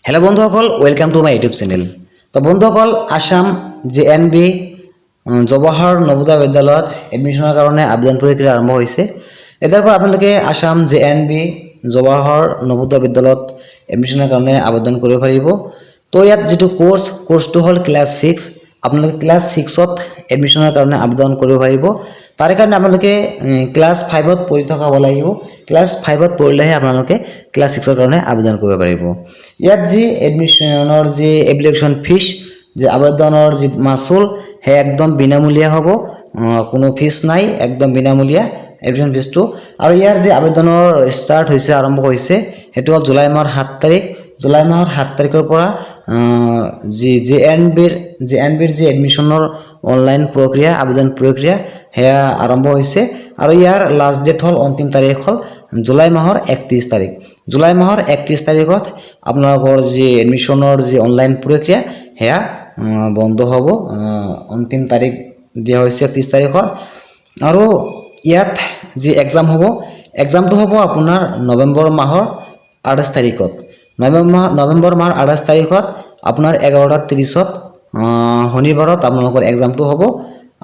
Hello बंधुসকল welcome to my YouTube channel. तो बंधुসকল आसाम JNB जवाहर नवोदय विद्यालयत एडमिशনৰ কাৰণে আবেদন প্ৰক্ৰিয়া আৰম্ভ হৈছে। এতিয়াৰ পৰা আপোনালোকে আসাম JNB জৱাহৰ নৱোদয় বিদ্যালয়ত এডমিশনৰ কাৰণে আবেদন কৰিব পাৰিব। তো ইয়াত যেটো কোৰ্সটো হল ক্লাস 6। আপোনালোকে ক্লাস 6ত এডমিশনৰ কাৰণে আবেদন কৰিব পাৰিব। তাৰে কাৰণে আপোনালোকে ক্লাস 5ত পঢ়ি থকা হ'ব লাগিব। ক্লাস 5ত পঢ়িলেহে আপোনালোকে ক্লাস 6ৰ কাৰণে আবেদন কৰিব পাৰিব। ইয়াত যি এডমিশনৰ যি এপ্লিকেশন ফিস যে আবেদনৰ যি মাসুল হে একদম বিনামূলীয়া হ'ব, কোনো ফিস নাই, একদম বিনামূলীয়া এডমিশন ফিসটো। আৰু ইয়াৰ যে আবেদনৰ স্টাৰ্ট হৈছে আৰম্ভ হৈছে হেতু হল জুলাই মাহৰ 7 তাৰিখ। জুলাই মাহৰ 7 তাৰিখৰ পৰা যি JNBৰ যি এডমিশনৰ অনলাইন প্ৰক্ৰিয়া আবেদন প্ৰক্ৰিয়া হেয়া আৰম্ভ হৈছে। আৰু ইয়াৰ লাষ্ট ডেট হল অন্তিম তাৰিখ হল জুলাই মাহৰ 31 তাৰিখ। জুলাই মাহৰ 31 তাৰিখত আপোনালোকৰ যি এডমিশনৰ যি অনলাইন প্ৰক্ৰিয়া হেয়া বন্ধ হ'ব। অন্তিম তাৰিখ দিয়া হৈছে 31 তাৰিখত। আৰু ইয়াত যি এক্সাম হ'ব, এক্সামটো হ'ব আপোনাৰ নৱেম্বৰ মাহৰ 28 তাৰিখত। নৱেম্বৰ মাহৰ 28 তাৰিখত আপোনাৰ 11:30ত শনিবাৰত আপোনালোকৰ এক্সামটো হ'ব।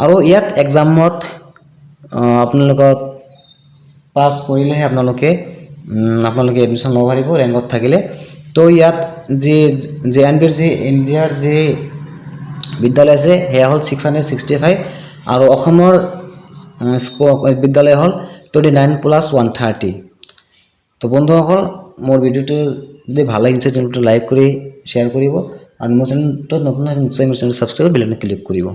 আৰু ইয়াত এক্সামত আপোনালোকৰ পাস কৰিলেহে আপোনালোকে এডমিশন ল'ব পাৰিব ৰেংকত থাকিলে। তো ইয়াত যি JNBৰ যি ইণ্ডিয়াৰ যি বিদ্যালয় আছে হেয়া হল 665 আৰু অসমৰ বিদ্যালয় হল 29+130। তো বন্ধুসকল মোৰ ভিডিওটো যদি ভাল লাগিছে চেনেলটো লাইক কৰি শেয়াৰ কৰিব আৰু মোৰ চেনেলটো নতুন নিশ্চয় মোৰ চেনেল সাবস্ক্ৰাইব বেল আইকন ক্লিক কৰিব।